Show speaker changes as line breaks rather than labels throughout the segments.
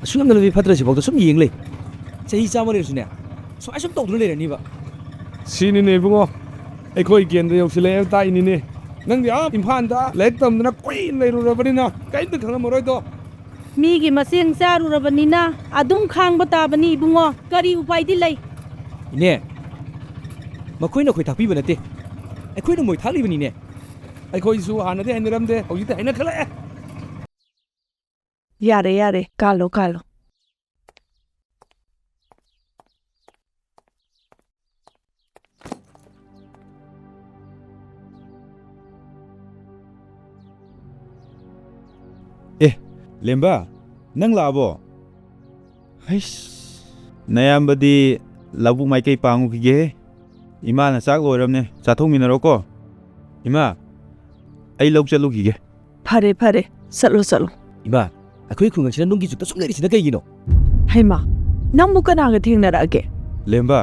ꯑꯁꯨꯝ ꯂꯝꯕꯤ ꯐꯠꯇ꯭ꯔꯁꯤꯐꯥꯎꯗ ꯁꯨꯝ ꯌꯦꯡ ꯂꯩ ꯆꯍꯤ 100 ꯂꯩꯔꯁꯨꯅꯦ ꯁꯨꯃꯥꯏ ꯁꯨꯝ ꯇꯧꯗꯨꯅ ꯂꯩꯔꯅꯤꯕ
ꯁꯤꯅꯤꯅꯦ ꯏꯕꯨꯡꯉꯣ ꯑꯩꯈꯣꯏ ꯀꯦꯟꯗ꯭ꯔ ꯌꯧꯁꯤꯜꯂꯛꯑꯦ ꯇꯥꯛꯏꯅꯤꯅꯦ ꯅꯪꯗꯤ ꯏꯝꯐꯥꯜꯗ ꯂꯥꯏꯔꯤꯛ ꯇꯝꯗꯅ ꯀꯨꯏꯅ ꯂꯩꯔꯨꯔꯕꯅꯤꯅ ꯀꯔꯤꯝꯇ ꯈꯪꯂꯝꯃꯔꯣꯏꯗꯣ
ꯃꯤꯒꯤ ꯃꯆꯦꯡ ꯆꯥꯔꯨꯔꯕꯅꯤꯅ ꯑꯗꯨꯝ ꯈꯥꯡꯕ ꯇꯥꯕꯅꯤ ꯏꯕꯨꯡꯉꯣ ꯀꯔꯤ ꯎꯄꯥꯏꯗꯤ ꯂꯩ
ꯏꯅꯦ ꯃꯈꯣꯏꯅ ꯑꯩꯈꯣꯏ ꯊꯥꯛꯄꯤꯕ ꯅꯠꯇꯦ ꯑꯩꯈꯣꯏꯅ ꯃꯣꯏ ꯊꯥꯛꯂꯤꯕꯅꯤꯅꯦ
ꯑꯩꯈꯣꯏꯁꯨ ꯍꯥꯟꯅꯗꯤ ꯍꯩꯅꯔꯝꯗꯦ ꯍꯧꯖꯤꯛꯇꯤ ꯍꯩꯅꯈꯠꯂꯛꯑꯦ
ꯌꯥꯔꯦ ꯌꯥꯔꯦ ꯀꯥꯜꯂꯣ ꯀꯥꯜꯂꯣ
ꯂꯦꯝꯕ ꯅꯪ ꯂꯥꯛꯑꯕꯣ ꯍꯩꯁ ꯅꯌꯥꯝꯕꯗꯤ ꯂꯧꯕꯨꯛ ꯃꯥꯏꯀꯩ ꯄꯥꯡꯉꯨꯈꯤꯒꯦ ꯏꯃꯥꯅ ꯆꯥꯛ ꯂꯣꯏꯔꯕꯅꯦ ꯆꯥꯊꯣꯛꯃꯤꯟꯅꯔꯣꯀꯣ ꯏꯃꯥ ꯑꯩ ꯂꯧ ꯆꯠꯂꯨꯈꯤꯒꯦ
ꯐꯔꯦ ꯐꯔꯦ ꯆꯠꯂꯣ ꯆꯠꯂꯣ
ꯏꯃꯥ ꯑꯩꯈꯣꯏ ꯈꯨꯡꯒꯪꯁꯤꯅ ꯅꯨꯡꯒꯤ ꯖꯨꯛꯇ ꯁꯨꯝ ꯂꯩꯔꯤꯁꯤꯅ ꯀꯩꯒꯤꯅꯣ
ꯍꯩꯃꯥ ꯅꯪꯕꯨ ꯀꯅꯥꯒ ꯊꯦꯡꯅꯔꯛꯑꯒꯦ
ꯂꯦꯝꯕ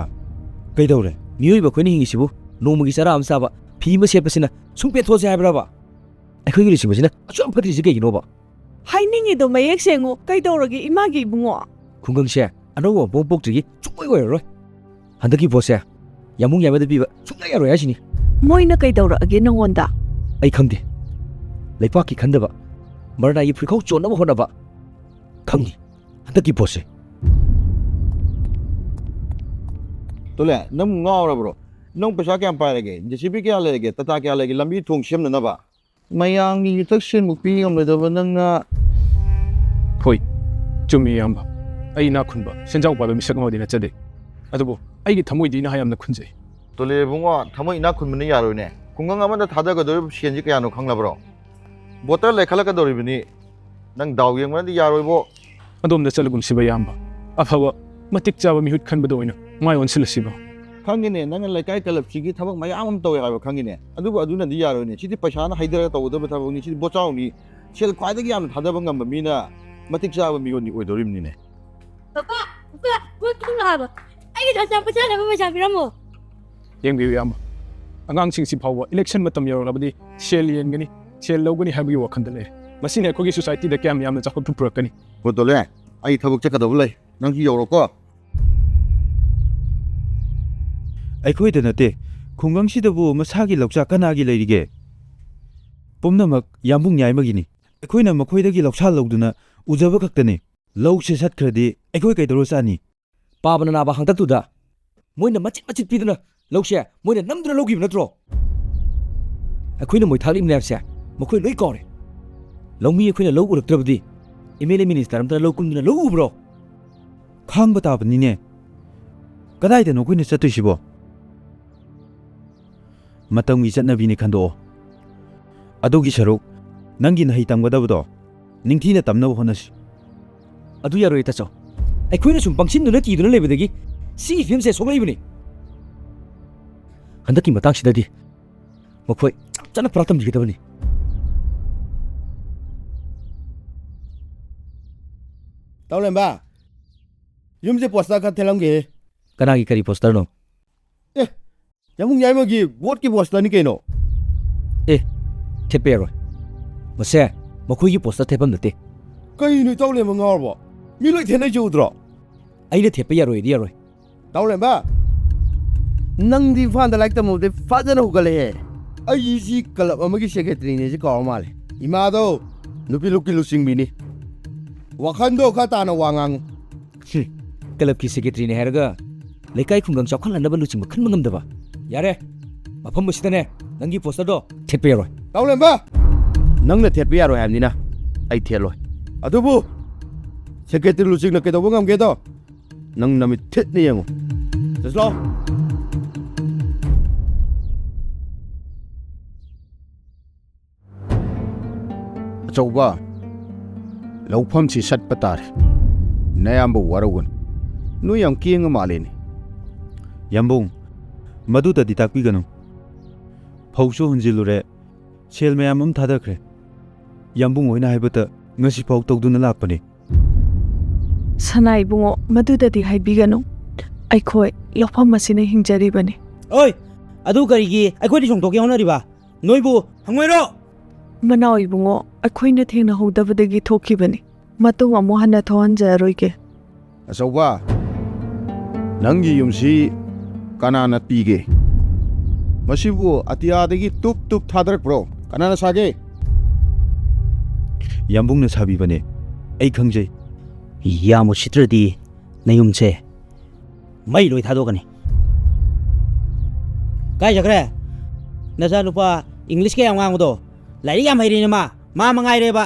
ꯀꯩꯗꯧꯔꯦ
ꯃꯤꯑꯣꯏꯕ ꯑꯩꯈꯣꯏꯅ ꯍꯤꯡꯉꯤꯁꯤꯕꯨ ꯅꯣꯡꯃꯒꯤ ꯆꯔꯥ ꯑꯃ ꯆꯥꯕ ꯐꯤ ꯑꯃ ꯁꯦꯠꯄꯁꯤꯅ ꯁꯨꯝ ꯄꯦꯟꯊꯣꯛꯑꯁꯦ ꯍꯥꯏꯕ꯭ꯔꯕ ꯑꯩꯈꯣꯏꯒꯤ ꯂꯨꯆꯤꯡꯕꯁꯤꯅ ꯑꯁꯨꯛ ꯌꯥꯝ ꯐꯠꯇ꯭ꯔꯤꯁꯤ ꯀꯩꯒꯤꯅꯣꯕ
ꯍꯥꯏꯅꯤꯡꯉꯤꯗꯣ ꯃꯌꯦꯛ ꯁꯦꯡꯉꯨ ꯀꯩꯗꯧꯔꯒꯦ ꯏꯃꯥꯒꯤ ꯏꯕꯨꯡꯉꯣ
ꯈꯨꯡꯒꯪꯁꯦ ꯑꯅꯧꯕ ꯃꯄꯣꯛ ꯄꯣꯛꯇ꯭ꯔꯤꯒꯤ ꯁꯨꯡꯑꯣꯏ ꯑꯣꯏꯔꯔꯣꯏ ꯍꯟꯗꯛꯀꯤ ꯚꯣꯠꯁꯦ ꯌꯥꯝꯕꯨꯡ ꯌꯥꯏꯃꯗ ꯄꯤꯕ ꯁꯨꯡꯌꯥ ꯌꯥꯔꯣꯏ ꯍꯥꯏꯁꯤꯅꯤ
ꯃꯣꯏꯅ ꯀꯩꯗꯧꯔꯛꯑꯒꯦ ꯅꯪꯉꯣꯟꯗ
ꯑꯩ ꯈꯪꯗꯦ ꯂꯩꯄꯥꯛꯀꯤ ꯈꯟꯗꯕ ꯃꯔꯅꯥꯏꯒꯤ ꯐꯨꯔꯤꯈꯧ ꯆꯣꯟꯅꯕ ꯍꯣꯠꯅꯕ ꯈꯪꯉꯤ ꯍꯟꯗꯛꯀꯤ ꯚꯣꯠꯁꯦ
ꯇꯣꯂꯦ ꯅꯪ ꯉꯥꯎꯔꯕ꯭ꯔꯣ ꯅꯪ ꯄꯩꯁꯥ ꯀꯌꯥꯝ ꯄꯥꯏꯔꯒꯦ ꯖꯦꯁꯤꯕꯤ ꯀꯌꯥ ꯂꯩꯔꯒꯦ ꯇꯥꯇꯥ ꯀꯌꯥ ꯂꯩꯒꯦ ꯂꯝꯕꯤ ꯊꯣꯡ ꯁꯦꯝꯅꯅꯕ ꯃꯌꯥꯝꯒꯤ ꯌꯨꯊꯛ ꯁꯦꯟꯃꯨꯛ ꯄꯤ ꯉꯝꯂꯣꯏꯗꯕ ꯅꯪꯅ
ꯍꯣꯏ ꯆꯨꯝꯃꯤ ꯏꯌꯥꯝꯕ ꯑꯩ ꯏꯅꯥꯛ ꯈꯨꯟꯕ ꯁꯦꯟꯖꯥꯎ ꯄꯥꯏꯕ ꯃꯤꯁꯛ ꯑꯃꯗꯤ ꯅꯠꯆꯗꯦ ꯑꯗꯨꯕꯨ ꯑꯩꯒꯤ ꯊꯃꯣꯏꯗꯤ ꯏꯅꯥ ꯌꯥꯝꯅ ꯈꯨꯟꯖꯩ
ꯇꯣꯂꯦ ꯏꯕꯨꯡꯉꯣ ꯊꯃꯣꯏ ꯏꯅꯥꯛ ꯈꯨꯟꯕꯅ ꯌꯥꯔꯣꯏꯅꯦ ꯈꯨꯡꯒꯪ ꯑꯃꯗ ꯊꯥꯗꯒꯗꯧꯔꯤꯕ ꯁꯦꯟꯁꯤ ꯀꯌꯥꯅꯣ ꯈꯪꯂꯕ꯭ꯔꯣ ꯕꯣꯇꯔ ꯂꯩꯈꯠꯂꯛꯀꯗꯧꯔꯤꯕꯅꯤ ꯅꯪ ꯗꯥꯎ ꯌꯦꯡꯕꯅꯗꯤ ꯌꯥꯔꯣꯏꯕꯣ
ꯑꯗꯣꯝꯗ ꯆꯠꯂꯒꯨꯝꯁꯤꯕ ꯏꯌꯥꯝꯕ ꯑꯐꯕ ꯃꯇꯤꯛ ꯆꯥꯕ ꯃꯤꯍꯨꯠ ꯈꯟꯕꯗ ꯑꯣꯏꯅ ꯃꯥꯏ ꯑꯣꯟꯁꯤꯜꯂꯁꯤꯕ
ꯈꯪꯉꯤꯅꯦ ꯅꯪꯅ ꯂꯩꯀꯥꯏ ꯀꯂꯕꯁꯤꯒꯤ ꯊꯕꯛ ꯃꯌꯥꯝ ꯑꯃ ꯇꯧꯋꯦ ꯍꯥꯏꯕ ꯈꯪꯉꯤꯅꯦ ꯑꯗꯨꯕꯨ ꯑꯗꯨꯅꯗꯤ ꯌꯥꯔꯣꯏꯅꯦ ꯁꯤꯗꯤ ꯄꯩꯁꯥꯅ ꯍꯩꯊꯔꯒ ꯇꯧꯒꯗꯕ ꯊꯕꯛꯅꯤ ꯁꯤꯗꯤ ꯕꯣꯆꯥꯎꯅꯤ ꯁꯦꯜ ꯈ꯭ꯋꯥꯏꯗꯒꯤ ꯌꯥꯝꯅ ꯊꯥꯗꯕ ꯉꯝꯕ ꯃꯤꯅ ꯃꯇꯤꯛ ꯆꯥꯕ ꯃꯤꯑꯣꯏ ꯑꯣꯏꯗꯧꯔꯤꯕꯅꯤꯅꯦ
Papa, gue haba. Ay, pesa pesa piramo.
ꯌꯦꯡꯕꯤꯌꯨ ꯏꯌꯥꯝꯕ ꯑꯉꯥꯡꯁꯤꯡꯁꯤ ꯐꯥꯎꯕ ꯏꯂꯦꯛꯁꯟ ꯃꯇꯝ ꯌꯧꯔꯛꯂꯕꯗꯤ ꯁꯦꯜ ꯌꯦꯟꯒꯅꯤ ꯁꯦꯜ ꯂꯧꯒꯅꯤ ꯍꯥꯏꯕꯒꯤ ꯋꯥꯈꯟꯗ ꯂꯩꯔꯦ ꯃꯁꯤꯅ ꯑꯩꯈꯣꯏꯒꯤ ꯁꯣꯁꯥꯏꯇꯤꯗ ꯀꯌꯥꯝ ꯌꯥꯝꯅ ꯆꯥꯎꯈꯠꯄ ꯄꯨꯔꯛꯀꯅꯤ
ꯍꯣ ꯇꯣꯂꯦ ꯑꯩ ꯊꯕꯛ ꯆꯠꯀꯗꯧꯕ ꯂꯩ ꯅꯪꯁꯨ ꯌꯧꯔꯣꯀꯣ
ꯑꯩꯈꯣꯏꯗ ꯅꯠꯇꯦ ꯈꯨꯡꯒꯪꯁꯤꯗꯕꯨ ꯃꯁꯥꯒꯤ ꯂꯧꯆꯥꯛ ꯀꯅꯥꯒꯤ ꯂꯩꯔꯤꯒꯦ ꯄꯨꯝꯅꯃꯛ ꯌꯥꯝꯕꯨꯡ ꯌꯥꯏꯃꯒꯤꯅꯤ ꯑꯩꯈꯣꯏꯅ ꯃꯈꯣꯏꯗꯒꯤ ꯂꯧꯁꯥꯜ ꯂꯧꯗꯨꯅ ꯎꯖꯕ ꯈꯛꯇꯅꯤ ꯂꯧꯁꯦ ꯁꯠꯈ꯭ꯔꯗꯤ ꯑꯩꯈꯣꯏ ꯀꯩꯗꯧꯔ ꯆꯥꯅꯤ
ꯄꯥꯕꯅ ꯅꯥꯕ ꯍꯥꯡꯇꯛꯇꯨꯗ ꯃꯣꯏꯅ ꯃꯆꯤꯠ ꯃꯆꯤꯠ ꯄꯤꯗꯨꯅ ꯂꯧꯁꯦ ꯃꯣꯏꯅ ꯅꯝꯗꯨꯅ ꯂꯧꯈꯤꯕ ꯅꯠꯇ꯭ꯔꯣ ꯑꯩꯈꯣꯏꯅ ꯃꯣꯏ ꯊꯥꯛꯂꯤꯕ ꯃꯌꯥꯝꯁꯦ ꯃꯈꯣꯏ ꯂꯣꯏ ꯀꯥꯎꯔꯦ ꯂꯧꯃꯤ ꯑꯩꯈꯣꯏꯅ ꯂꯧ ꯎꯔꯛꯇ꯭ꯔꯕꯗꯤ MLA ꯃꯤꯅꯤꯁꯇꯔ ꯑꯃꯇꯅ ꯂꯧ ꯀꯨꯝꯗꯨꯅ ꯂꯧ ꯎꯕ꯭ꯔꯣ
ꯈꯥꯡꯕ ꯇꯥꯕꯅꯤꯅꯦ ꯀꯗꯥꯏꯗꯅꯣ ꯑꯩꯈꯣꯏꯅ ꯆꯠꯇꯣꯏꯁꯤꯕꯣ ꯃꯇꯝꯒꯤ ꯆꯠꯅꯕꯤꯅꯤ ꯈꯟꯗꯣꯛꯑꯣ ꯑꯗꯨꯒꯤ ꯁꯔꯨꯛ ꯅꯪꯒꯤ ꯅꯍꯩ ꯇꯝꯒꯗꯕꯗꯣ ꯅꯤꯡꯊꯤꯅ ꯇꯝꯅꯕ ꯍꯣꯠꯅꯁꯤ
ꯑꯗꯨ ꯌꯥꯔꯣꯏ ꯇꯥꯆꯧ ꯑꯩꯈꯣꯏꯅ ꯁꯨꯝ ꯄꯪꯁꯤꯟꯗꯨꯅ ꯀꯤꯗꯨꯅ ꯂꯩꯕꯗꯒꯤ ꯁꯤꯒꯤ ꯐꯤꯕꯝꯁꯦ ꯁꯣꯛꯂꯛꯏꯕꯅꯤ ꯍꯟꯗꯛꯀꯤ ꯃꯇꯥꯡꯁꯤꯗꯗꯤ ꯃꯈꯣꯏ ꯆꯞ ꯆꯥꯅ ꯄꯨꯔꯥ ꯇꯝꯕꯤꯒꯗꯕꯅꯤ
ꯇꯧꯂꯦꯝꯕ ꯌꯨꯝꯁꯦ ꯄꯣꯁꯇꯔ ꯈꯔ ꯊꯦꯠꯂꯝꯒꯦ
ꯀꯅꯥꯒꯤ ꯀꯔꯤ ꯄꯣꯁꯇꯔꯅꯣ
ꯑꯦ ꯌꯥꯝꯕꯨꯡ ꯌꯥꯏꯃꯒꯤ ꯚꯣꯠꯀꯤ ꯄꯣꯁꯇꯔꯅꯤ ꯀꯩꯅꯣ
ꯑꯦ ꯊꯦꯠꯄ ꯌꯥꯔꯣꯏ ꯃꯁꯦ ꯃꯈꯣꯏꯒꯤ ꯄꯣꯁꯇꯔ ꯊꯦꯠꯐꯝ ꯅꯠꯇꯦ
ꯀꯩꯅꯣ ꯇꯧꯂꯦꯝꯕ ꯉꯥꯎꯔꯕꯣ ꯃꯤ ꯂꯣꯏ ꯊꯦꯠꯅꯩꯁꯦ ꯎꯗ꯭ꯔꯣ
ꯑꯩꯅ ꯊꯦꯠꯄ ꯌꯥꯔꯣꯏꯗꯤ ꯌꯥꯔꯣꯏ
ꯇꯧꯂꯦꯝꯕ ꯅꯪꯗꯤ ꯏꯝꯐꯥꯜꯗ ꯂꯥꯏꯔꯤꯛ ꯇꯝꯃꯨꯕꯗꯩ ꯐꯖꯅ ꯍꯧꯒꯠꯂꯛꯑꯦ ꯑꯩꯁꯤ ꯀꯂꯕ ꯑꯃꯒꯤ ꯁꯦꯀ꯭ꯔꯦꯇꯔꯤꯅꯦꯁꯤ ꯀꯥꯎꯔ ꯃꯥꯜꯂꯦ ꯏꯃꯥꯗꯣ ꯅꯨꯄꯤ ꯂꯨꯞꯀꯤ ꯂꯨꯆꯤꯡꯕꯤꯅꯤ ꯋꯥꯈꯟꯗꯣ ꯈꯔ ꯇꯥꯅ ꯋꯥ ꯉꯥꯡꯉꯨ
ꯀꯂꯕꯀꯤ ꯁꯦꯀ꯭ꯔꯦꯇꯔꯤꯅꯦ ꯍꯥꯏꯔꯒ ꯂꯩꯀꯥꯏ ꯈꯨꯡꯒꯪ ꯆꯥꯎꯈꯠꯍꯟꯅꯕ ꯂꯨꯆꯤꯡꯕ ꯈꯟꯕ ꯉꯝꯗꯕ ꯌꯥꯔꯦ ꯃꯐꯝ ꯑꯁꯤꯗꯅꯦ ꯅꯪꯒꯤ ꯄꯣꯁꯇꯔꯗꯣ ꯊꯦꯠꯄ ꯌꯥꯔꯣꯏ
ꯇꯧꯂꯦꯝꯕ ꯅꯪꯅ ꯊꯦꯠꯄ ꯌꯥꯔꯣꯏ ꯍꯥꯏꯕꯅꯤꯅ ꯑꯩ ꯊꯦꯠꯂꯣꯏ ꯑꯗꯨꯕꯨ ꯁꯦꯀ꯭ꯔꯦꯇꯔꯤ ꯂꯨꯆꯤꯡꯅ ꯀꯩꯗꯧꯕ ꯉꯝꯒꯦꯗꯣ ꯅꯪ ꯅꯃꯤꯠ ꯊꯦꯠꯅ ꯌꯦꯡꯉꯨ ꯆꯠꯂꯣ
ꯑꯆꯧꯕ ꯂꯧꯐꯝꯁꯤ ꯁꯠꯄ ꯇꯥꯔꯦ ꯅꯌꯥꯝꯕ ꯋꯥꯔꯧꯒꯅꯨ ꯅꯣꯏ ꯌꯥꯝ ꯀꯦꯡꯉ ꯃꯥꯜꯂꯦꯅꯦ
ꯌꯥꯝꯕꯨꯡ ꯃꯗꯨꯗꯗꯤ ꯇꯥꯛꯄꯤꯒꯅꯨ ꯐꯧꯁꯨ ꯍꯨꯟꯖꯤꯜꯂꯨꯔꯦ ꯁꯦꯜ ꯃꯌꯥꯝ ꯑꯃ ꯊꯥꯗꯈ꯭ꯔꯦ ꯌꯥꯝꯕꯨꯡ ꯍꯣꯏꯅ ꯍꯥꯏꯕꯇ ꯉꯁꯤꯐꯥꯎ ꯇꯧꯗꯨꯅ ꯂꯥꯛꯄꯅꯤ
ꯁꯅꯥ ꯏꯕꯨꯡꯉꯣ ꯃꯗꯨꯗꯗꯤ ꯍꯥꯏꯕꯤꯒꯅꯨ ꯑꯩꯈꯣꯏ ꯂꯧꯐꯝ ꯑꯁꯤꯅ ꯍꯤꯡꯖꯔꯤꯕꯅꯤ
ꯑꯣꯏ ꯑꯗꯨ ꯀꯔꯤꯒꯤ ꯑꯩꯈꯣꯏꯗꯤ ꯆꯣꯡꯊꯣꯛꯀꯦ ꯍꯣꯠꯅꯔꯤꯕ ꯅꯣꯏꯕꯨ ꯍꯪꯉꯣꯏꯔꯣ
ꯃꯅꯥꯎ ꯏꯕꯨꯡꯉꯣ ꯑꯩꯈꯣꯏꯅ ꯊꯦꯡꯅꯍꯧꯗꯕꯗꯒꯤ ꯊꯣꯛꯈꯤꯕꯅꯤ
ꯃꯇꯨꯡ ꯑꯃꯨꯛ ꯍꯟꯅ ꯊꯣꯛꯍꯟꯖꯔꯣꯏꯒꯦ
ꯑꯆꯧꯕ ꯅꯪꯒꯤ ꯌꯨꯝꯁꯤ ꯀꯅꯥꯅ ꯄꯤꯒꯦ ꯃꯁꯤꯕꯨ ꯑꯇꯤꯌꯥꯗꯒꯤ ꯇꯨꯞ ꯇꯨꯞ ꯊꯥꯗꯔꯛꯄ꯭ꯔꯣ ꯀꯅꯥꯅ ꯁꯥꯒꯦ
ꯌꯥꯝꯕꯨꯡꯅ ꯁꯥꯕꯤꯕꯅꯦ ꯑꯩ ꯈꯪꯖꯩ
ꯌꯥꯝ ꯎꯁꯤꯠꯇ꯭ꯔꯗꯤ ꯅꯌꯨꯝꯁꯦ ꯃꯩ ꯂꯣꯏ ꯊꯥꯗꯣꯛꯀꯅꯤ ꯀꯥꯏ ꯆꯠꯈ꯭ꯔꯦ ꯅꯆꯥꯅꯨꯄꯥ ꯏꯪꯂꯤꯁ ꯀꯌꯥꯝ ꯉꯥꯡꯕꯗꯣ ꯂꯥꯏꯔꯤꯛ ꯌꯥꯝ ꯍꯩꯔꯤꯅꯦ ꯃꯥ ꯃꯉꯥꯏꯔꯦꯕ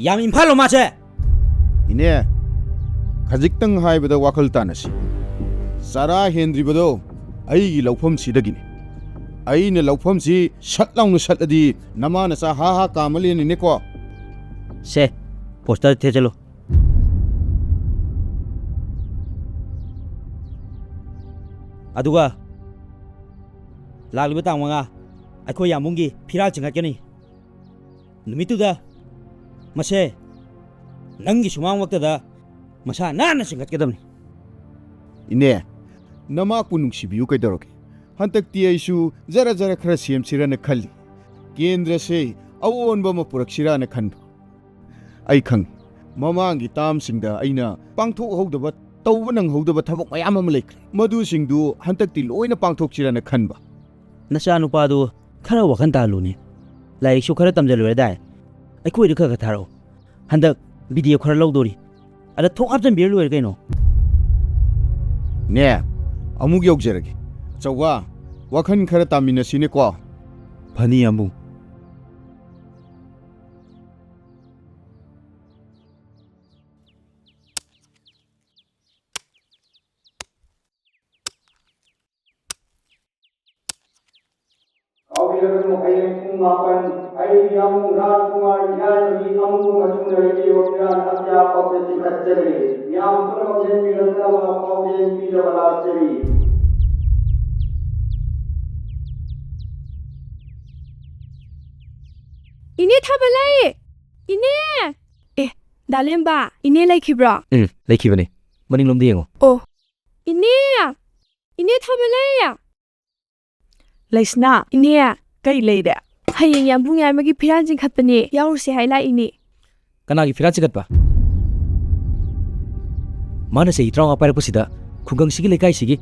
ꯌꯥꯝ ꯏꯝꯐꯥꯜꯂꯣ ꯃꯥꯁꯦ
ꯏꯅꯦ ꯈꯖꯤꯛꯇꯪ ꯍꯥꯏꯕꯗ ꯋꯥꯈꯜ ꯇꯥꯅꯁꯤ ꯆꯔꯥ ꯍꯦꯟꯗ꯭ꯔꯤꯕꯗꯣ ꯑꯩꯒꯤ ꯂꯧꯐꯝꯁꯤꯗꯒꯤꯅꯤ ꯑꯩꯅ ꯂꯧꯐꯝꯁꯤ ꯁꯠ ꯂꯥꯎꯅ ꯁꯠꯂꯗꯤ ꯅꯃꯥ ꯅꯆꯥ ꯍꯥ ꯍꯥ ꯀꯥꯃꯜꯂꯦꯅꯤꯅꯦꯀꯣ
ꯁꯦ ꯄꯣꯁꯇꯔ ꯊꯦꯠꯆꯜꯂꯨ ꯑꯗꯨꯒ ꯂꯥꯛꯂꯤꯕ ꯇꯥꯡ 5 ꯑꯩꯈꯣꯏ ꯌꯥꯝꯕꯨꯡꯒꯤ ꯐꯤꯔꯥꯜ ꯆꯤꯡꯈꯠꯀꯅꯤ ꯅꯨꯃꯤꯠꯇꯨꯗ ꯃꯁꯦ ꯅꯪꯒꯤ ꯁꯨꯃꯥꯡꯃꯛꯇꯗ ꯃꯁꯥ ꯅꯥꯟꯅ ꯆꯤꯡꯈꯠꯀꯗꯕꯅꯤ
ꯏꯅꯦ ꯅꯃꯥꯛꯄꯨ ꯅꯨꯡꯁꯤꯕꯤꯌꯨ ꯀꯩꯗꯧꯔꯒꯦ ꯍꯟꯗꯛꯇꯤ ꯑꯩꯁꯨ ꯖꯔ ꯖꯔ ꯈꯔ ꯁꯦꯝꯁꯤꯔꯅ ꯈꯜꯂꯤ ꯀꯦꯟꯗ꯭ꯔꯁꯦ ꯑꯑꯣꯟꯕ ꯑꯃ ꯄꯨꯔꯛꯁꯤꯔꯅ ꯈꯟꯕ ꯑꯩ ꯈꯪꯉꯤ ꯃꯃꯥꯡꯒꯤ ꯇꯥꯝꯁꯤꯡꯗ ꯑꯩꯅ ꯄꯥꯡꯊꯣꯛꯍꯧꯗꯕ ꯇꯧꯕ ꯅꯪꯍꯧꯗꯕ ꯊꯕꯛ ꯃꯌꯥꯝ ꯑꯃ ꯂꯩꯈ꯭ꯔꯦ ꯃꯗꯨꯁꯤꯡꯗꯨ ꯍꯟꯗꯛꯇꯤ ꯂꯣꯏꯅ ꯄꯥꯡꯊꯣꯛꯁꯤꯔꯅ ꯈꯟꯕ
ꯅꯆꯥꯅꯨꯄꯥꯗꯨ ꯈꯔ ꯋꯥꯈꯜ ꯇꯥꯍꯜꯂꯨꯅꯦ ꯂꯥꯏꯔꯤꯛꯁꯨ ꯈꯔ ꯇꯝꯖꯜꯂꯨꯔꯦꯗꯥꯏ ꯑꯩꯈꯣꯏꯗ ꯈꯔ ꯊꯥꯔꯛꯑꯣ ꯍꯟꯗꯛ ꯚꯤꯗꯤꯑꯣ ꯈꯔ ꯂꯧꯗꯣꯔꯤ ꯑꯗ ꯊꯣꯛ ꯍꯥꯞꯆꯤꯟꯕꯤꯔ ꯂꯣꯏꯔꯦ ꯀꯩꯅꯣ
ꯅꯦ ꯑꯃꯨꯛ ꯌꯧꯖꯔꯒꯦ ꯑꯆꯧꯕ ꯋꯥꯈꯜ ꯈꯔ ꯇꯥꯃꯤꯟꯅꯁꯤꯅꯦꯀꯣ
ꯐꯅꯤ ꯌꯥꯝꯕꯨꯡ
ꯍꯌꯦꯡ ꯄꯨꯡ 8 ꯑꯩ ꯌꯥꯝꯕꯨꯡ ꯔꯥꯖꯀꯨꯃꯥꯔ ꯌꯥꯏꯃꯒꯤ ꯑꯃꯨꯛ ꯃꯇꯨꯡꯗ ꯂꯩꯔꯤꯕ ꯐꯤꯔꯥꯜ ꯑꯇꯤꯌꯥ ꯐꯥꯎꯗ ꯆꯤꯡꯈꯠꯆꯔꯤ ꯃꯤꯌꯥꯝ ꯄꯨꯝꯅꯃꯛ ꯌꯦꯡꯕꯤꯔꯛꯅꯕ ꯄꯥꯎꯖꯦꯜ ꯄꯤꯖꯕ ꯂꯥꯛꯆꯔꯤ
ꯏꯅꯦ ꯊꯥꯕꯂꯩ ꯏꯅꯦ ꯗꯥꯂꯦꯝꯕ ꯏꯅꯦ ꯂꯩꯈꯤꯕ꯭ꯔꯣ
ꯂꯩꯈꯤꯕꯅꯦ ꯃꯅꯤꯡꯂꯣꯝꯗ ꯌꯦꯡꯉꯣ
ꯑꯣ ꯏꯅꯦ ꯊꯥꯕꯂꯩ
ꯂꯩꯁꯅꯥ
ꯏꯅꯦ
ꯀꯩ ꯂꯩꯔꯦ
ꯍꯌꯦꯡ ꯌꯥꯝꯕꯨꯡ ꯌꯥꯏꯃꯒꯤ ꯐꯤꯔꯥꯜ ꯆꯤꯡꯈꯠꯄꯅꯦ ꯌꯥꯎꯔꯨꯁꯦ ꯍꯥꯏ ꯂꯥꯛꯏꯅꯦ
ꯀꯅꯥꯒꯤ ꯐꯤꯔꯥꯜ ꯆꯤꯡꯈꯠꯄ ꯃꯥꯅ ꯆꯍꯤ 35 ꯄꯥꯏꯔꯛꯄꯁꯤꯗ ꯈꯨꯡꯒꯪꯁꯤꯒꯤ ꯂꯩꯀꯥꯏꯁꯤꯒꯤ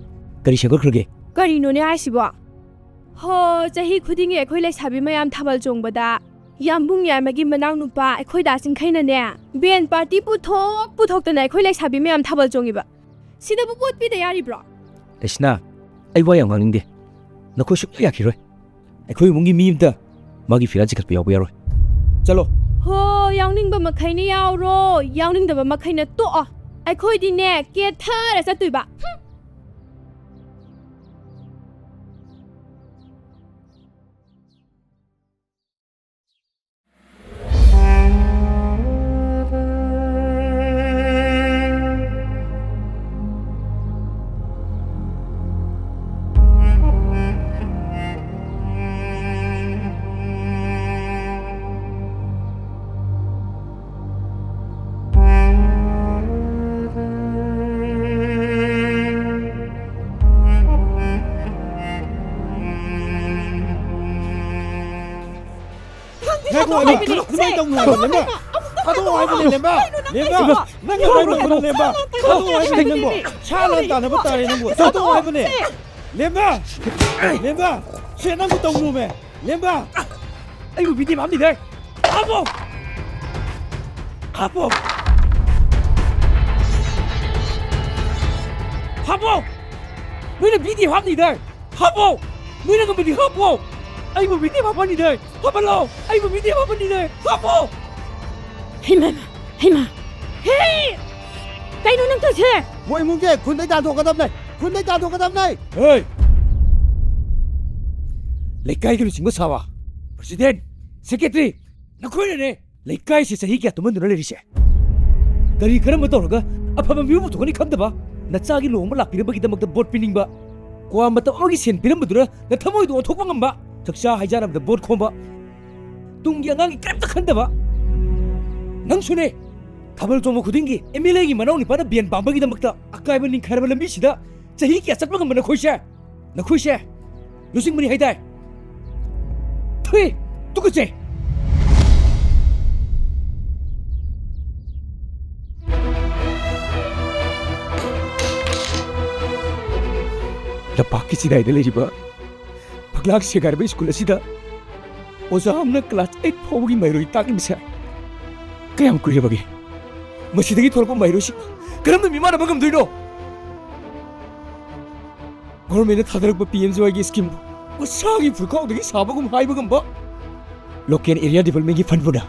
ꯀꯔꯤ ꯁꯦꯝꯒꯠꯈ꯭ꯔꯒꯦ
ꯀꯔꯤꯅꯣꯅꯦ ꯍꯥꯏꯁꯤꯕꯣ ꯍꯣ ꯆꯍꯤ ꯈꯨꯗꯤꯡꯒꯤ ꯑꯩꯈꯣꯏ ꯂꯩꯁꯥꯕꯤ ꯃꯌꯥꯝ ꯊꯥꯕꯜ ꯆꯣꯡꯕꯗ ꯌꯥꯝꯕꯨꯡ ꯌꯥꯏꯃꯒꯤ ꯃꯅꯥꯎꯅꯨꯄꯥ ꯑꯩꯈꯣꯏ ꯗꯥ ꯆꯤꯡꯈꯩꯅꯅꯦ ꯕꯦꯟ ꯄꯥꯔꯇꯤ ꯄꯨꯊꯣꯛꯇꯅ ꯑꯩꯈꯣꯏ ꯂꯩꯁꯥꯕꯤ ꯃꯌꯥꯝ ꯊꯥꯕꯜ ꯆꯣꯡꯉꯤꯕ ꯁꯤꯗꯕꯨ ꯄꯣꯠ ꯄꯤꯗ ꯌꯥꯔꯤꯕ꯭ꯔꯣ
ꯂꯩꯁꯅꯥ ꯑꯩ ꯋꯥ ꯌꯥꯝ ꯉꯥꯡꯅꯤꯡꯗꯦ ꯅꯈꯣꯏ ꯁꯨꯛꯌꯥ ꯌꯥꯈꯤꯔꯣꯏ ꯑꯩꯈꯣꯏ ꯏꯃꯨꯡꯒꯤ ꯃꯤ ꯑꯃꯇ ꯃꯥꯒꯤ ꯐꯤꯔꯥꯜ ꯆꯤꯡꯈꯠꯄ ꯌꯥꯎꯕ ꯌꯥꯔꯣꯏ ꯆꯠꯂꯣ
ꯍꯣ ꯌꯥꯎꯅꯤꯡꯕ ꯃꯈꯩꯅ ꯌꯥꯎꯔꯣ ꯌꯥꯎꯅꯤꯡꯗꯕ ꯃꯈꯩꯅ ꯇꯣꯛꯑꯣ ꯑꯩꯈꯣꯏꯗꯤꯅꯦ ꯀꯦꯊꯔ ꯆꯠꯇꯣꯏꯕ
그만이 똥 누워 렘바 하도 와이블 렘바 렘바 와이블 렘바 하도 와이블 렘바 샤란 따는 따리는 거 하도 와이블 렘바 쉐난 거 똥누메 렘바
아이고 미디 맘니다 하보 너희는 미디 맘니다 하보 너희는 그 미디 하보 아이고 미디 맘니다 하발로 아이고 미디 맘니다 하보
헤이마 헤이 까이노 능 터세
뭐 이문게 군대 다 도가담네 군대 다 도가담네
에이 레카이기로 친구 사와 프레시덴트 세크레터리 너코이네 레카이시 사히 kya tuman duna lerise kari karam tawraga afaba miu thogani khamdaba nachagi longba lakpirabagi damakta bot piningba kwa mata ogi sen piramudura na thamoi do thokpa ngamba thaksa haijanamda bot khomba tunggi angangi karamta khandaba nang sune thabal choma khudingi MLA gi manauni pada bian bambagi damakta akaiba ning kharba lambi sida chahi kya chatpa ngamba na khoise lusing mani haidai thui tukuje ꯂꯝꯄꯥꯛꯀꯤ ꯆꯤꯗꯥꯏꯗ ꯂꯩꯔꯤꯕ ꯐꯛꯂꯥꯛ ꯁꯦꯒꯥꯏꯔꯕ school ꯑꯁꯤꯗ ꯑꯣꯖꯥ ꯑꯃꯅ class 8 ꯐꯥꯎꯕꯒꯤ ꯃꯍꯩꯔꯣꯏ ꯇꯥꯛꯂꯤꯕꯁꯦ ꯀꯌꯥꯝ ꯀꯨꯏꯔꯕꯒꯦ? ꯃꯁꯤꯗꯒꯤ ꯊꯣꯛꯂꯛꯄ ꯃꯍꯩꯔꯣꯏꯁꯤꯡ ꯀꯔꯝꯅ ꯃꯤꯃꯥꯟꯅꯕ ꯉꯝꯗꯣꯏꯅꯣ? ꯒꯣꯔꯃꯦꯟꯅ ꯊꯥꯗꯔꯛꯄ PMJYꯒꯤ ꯁ꯭ꯀꯤꯝ ꯃꯁꯥꯒꯤ ꯐꯨꯜꯀꯥꯎꯗꯒꯤ ꯁꯥꯕꯒꯨꯝ ꯍꯥꯏꯕ ꯉꯝꯕ, ꯂꯣꯀꯦꯜ ꯑꯦꯔꯤꯌꯥ ꯗꯤꯕꯦꯂꯞꯃꯦꯟꯠꯒꯤ ꯐꯟꯗꯨꯅ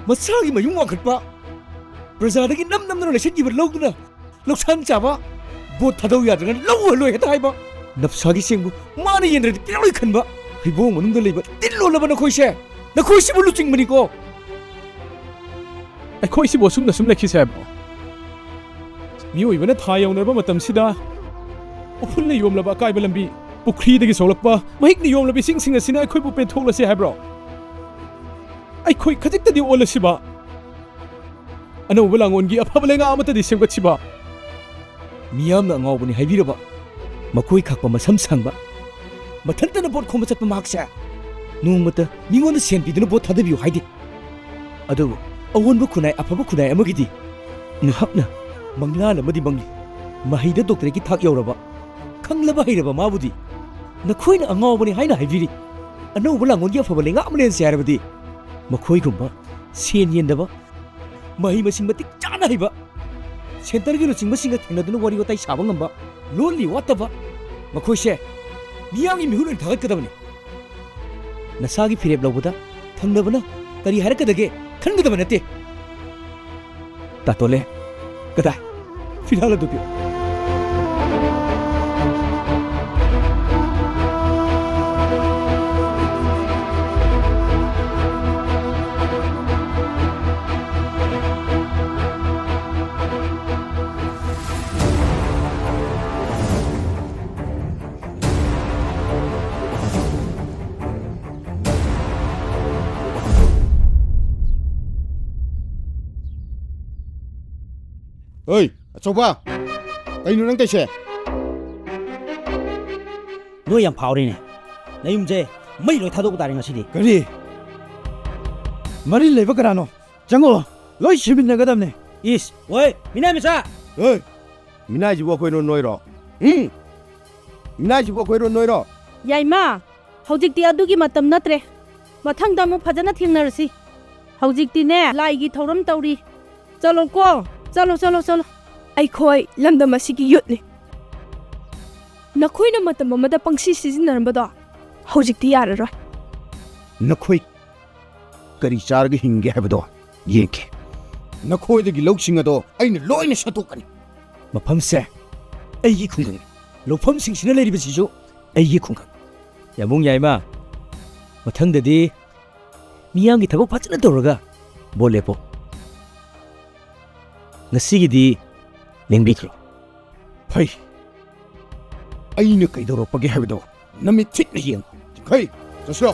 ꯃꯁꯥꯒꯤ ꯃꯌꯨꯝ ꯋꯥꯡꯈꯠꯄ, प्रजादगी नम नमना लैसनगिब लौदुना लौसान चाबा बोट थादौ याद्रगन लौहलोय हेता हाइबा नफसागी सेंबु माने येंद्रदि पिरोय खनबा हिबोंग मनुंगदा लेबा तिल्लोलबा नखोइसे नखोइसिबु लुचिंगमनिको
ꯑꯩꯈꯣꯏꯁꯤꯕꯨ ꯑꯁꯨꯝꯅ ꯁꯨꯝ ꯂꯩꯈꯤꯁꯦ ꯍꯥꯏꯕ꯭ꯔꯣ? ꯃꯤꯑꯣꯏꯕꯅ ꯊꯥ ꯌꯧꯅꯔꯕ ꯃꯇꯝꯁꯤꯗ ꯎꯐꯨꯜꯅ ꯌꯣꯝꯂꯕ ꯑꯀꯥꯏꯕ ꯂꯝꯕꯤ, ꯄꯨꯈ꯭ꯔꯤꯗꯒꯤ ꯁꯣꯛꯂꯛꯄ ꯃꯍꯤꯛꯅ ꯌꯣꯝꯂꯕ ꯏꯁꯤꯡꯁꯤꯡ ꯑꯁꯤꯅ ꯑꯩꯈꯣꯏꯕꯨ ꯄꯦꯟꯊꯣꯛꯂꯁꯤ ꯍꯥꯏꯕ꯭ꯔꯣ? ꯑꯩꯈꯣꯏ ꯈꯖꯤꯛꯇꯗꯤ ꯑꯣꯜꯂꯁꯤꯕ, ꯑꯅꯧꯕ ꯂꯥꯡꯑꯣꯟꯒꯤ ꯑꯐꯕ ꯂꯩꯉꯥꯛ ꯑꯃꯠꯇꯗꯤ ꯁꯦꯝꯒꯠꯁꯤꯕ.
ꯃꯤꯌꯥꯝꯅ ꯑꯉꯥꯎꯕꯅꯤ ꯍꯥꯏꯕꯤꯔꯕ ꯃꯈꯣꯏ ꯈꯛꯄ ꯃꯁꯝ ꯁꯥꯡꯕ ꯃꯊꯟꯇꯅ ꯕꯣꯠ ꯈꯣꯝꯕ ꯆꯠꯄ ꯃꯍꯥꯛꯁꯦ ꯅꯣꯡꯃꯇ ꯃꯤꯉꯣꯟꯗ ꯁꯦꯟ ꯄꯤꯗꯨꯅ ꯕꯣꯠ ꯊꯥꯗꯕꯤꯌꯨ ꯍꯥꯏꯗꯦ. ꯑꯗꯨꯕꯨ ꯑꯑꯣꯟꯕ ꯈꯨꯟꯅꯥꯏ ꯑꯐꯕ ꯈꯨꯟꯅꯥꯏ ꯑꯃꯒꯤꯗꯤ ꯅꯍꯥꯛꯅ ꯃꯪꯂꯥꯟ ꯑꯃꯗꯤ ꯃꯪꯂꯤ, ꯃꯍꯩꯗ ꯗꯣꯛꯇꯔꯦꯠꯀꯤ ꯊꯥꯛ ꯌꯧꯔꯕ ꯈꯪꯂꯕ ꯍꯩꯔꯕ ꯃꯥꯕꯨꯗꯤ ꯅꯈꯣꯏꯅ ꯑꯉꯥꯎꯕꯅꯤ ꯍꯥꯏꯅ ꯍꯥꯏꯕꯤꯔꯤ. ꯑꯅꯧꯕ ꯂꯥꯡꯑꯣꯟꯒꯤ ꯑꯐꯕ ꯂꯩꯉꯥꯛ ꯑꯃ ꯂꯩꯍꯟꯁꯤ ꯍꯥꯏꯔꯕꯗꯤ ꯃꯈꯣꯏꯒꯨꯝꯕ ꯁꯦꯟ ꯌꯦꯟꯗꯕ, ꯃꯍꯩ ꯃꯁꯤꯡ ꯃꯇꯤꯛ ꯆꯥꯅ ꯍꯩꯕ, ꯁꯦꯟꯇꯔꯒꯤ ꯂꯨꯆꯤꯡꯕꯁꯤꯡꯒ ꯊꯦꯡꯅꯗꯨꯅ ꯋꯥꯔꯤ ꯋꯥꯇꯥꯏ ꯁꯥꯕ ꯉꯝꯕ, ꯂꯣꯟꯂꯤ ꯋꯥꯠꯇꯕ ꯃꯈꯣꯏꯁꯦ ꯃꯤꯌꯥꯝꯒꯤ ꯃꯤꯍꯨꯠ ꯑꯣꯏꯅ ꯊꯥꯒꯠꯀꯗꯕꯅꯤ. ꯅꯁꯥꯒꯤ ꯐꯤꯔꯦꯞ ꯂꯧꯕꯗ ꯊꯪꯅꯕꯅ ꯀꯔꯤ ꯍꯥꯏꯔꯛꯀꯗꯒꯦ ꯈꯟꯒꯗꯕ ꯅꯠꯇꯦ. ꯇꯥꯇꯣꯂꯦ ꯀꯗꯥꯏ ꯐꯤꯔꯥꯜ ꯑꯗꯨ ꯄꯤꯌꯨ.
ꯑꯣꯏ ꯑꯆꯧꯕ ꯀꯩꯅꯣ ꯅꯪ ꯇꯩꯁꯦ?
ꯅꯣꯏ ꯌꯥꯝ ꯐꯥꯎꯔꯦꯅꯦ. ꯅꯌꯨꯝꯁꯦ ꯃꯩ ꯂꯣꯏ ꯊꯥꯗꯣꯛꯄ ꯇꯥꯔꯦ ꯉꯁꯤꯗꯤ.
ꯀꯔꯤ? ꯃꯔꯤ ꯂꯩꯕ ꯀꯅꯥꯅꯣ? ꯆꯪꯉꯣ, ꯂꯣꯏ ꯁꯤꯃꯤꯟꯅꯒꯗꯕꯅꯦ.
이스, 왜? 미나 미사.
어이, 미나이지고 거이로 노이로. 미나이지고 거이로 노이로.
ꯌꯥꯏꯃ ꯍꯧꯖꯤꯛꯇꯤ ꯑꯗꯨꯒꯤ ꯃꯇꯝ ꯅꯠꯇ꯭ꯔꯦ. ꯃꯊꯪꯗ ꯑꯃꯨꯛ ꯐꯖꯅ ꯊꯦꯡꯅꯔꯁꯤ. ꯍꯧꯖꯤꯛꯇꯤꯅꯦ ꯂꯥꯏꯒꯤ ꯊꯧꯔꯝ ꯇꯧꯔꯤ. ꯆꯠꯂꯣꯀꯣ. ꯆꯠꯂꯣ ꯆꯠꯂꯣ ꯆꯠꯂꯣ.
ꯑꯩꯈꯣꯏ ꯂꯝꯗꯝ ꯑꯁꯤꯒꯤ ꯌꯨꯠꯅꯤ. ꯅꯈꯣꯏꯅ ꯃꯇꯝ ꯑꯃꯗ ꯄꯪꯁꯤ ꯁꯤꯖꯤꯟꯅꯔꯝꯕꯗꯣ ꯍꯧꯖꯤꯛꯇꯤ ꯌꯥꯔꯔꯣꯏ.
ꯅꯈꯣꯏ ꯀꯔꯤ ꯆꯥꯔꯒ ꯍꯤꯡꯒꯦ ꯍꯥꯏꯕꯗꯣ ꯌꯦꯡꯒꯦ. ꯅꯈꯣꯏꯗꯒꯤ ꯂꯧꯁꯤꯡ ꯑꯗꯣ ꯑꯩꯅ ꯂꯣꯏꯅ ꯁꯠꯇꯣꯛꯀꯅꯤ.
ꯃꯐꯝꯁꯦ ꯑꯩꯒꯤ ꯈꯨꯡꯒꯪ, ꯂꯧꯐꯝꯁꯤꯡꯁꯤꯅ ꯂꯩꯔꯤꯕꯁꯤꯁꯨ ꯑꯩꯒꯤ ꯈꯨꯡꯒꯪ. ꯌꯥꯃꯨꯡ ꯌꯥꯏꯃ, ꯃꯊꯪꯗꯗꯤ ꯃꯤꯌꯥꯝꯒꯤ ꯊꯕꯛ ꯐꯖꯅ ꯇꯧꯔꯒ ꯕꯣꯠ ꯂꯦꯞꯄꯣ. ꯉꯁꯤꯒꯤꯗꯤ ꯂꯦꯡꯕꯤꯈ꯭ꯔꯣ.
ꯐꯩ, ꯑꯩꯅ ꯀꯩꯗꯧꯔꯛꯄꯒꯦ ꯍꯥꯏꯕꯗꯣ ꯅꯃꯤꯠ ꯊꯤꯠꯅ ꯌꯦꯡꯉꯨ. ꯈꯩ ꯆꯠꯁꯤꯔꯣ.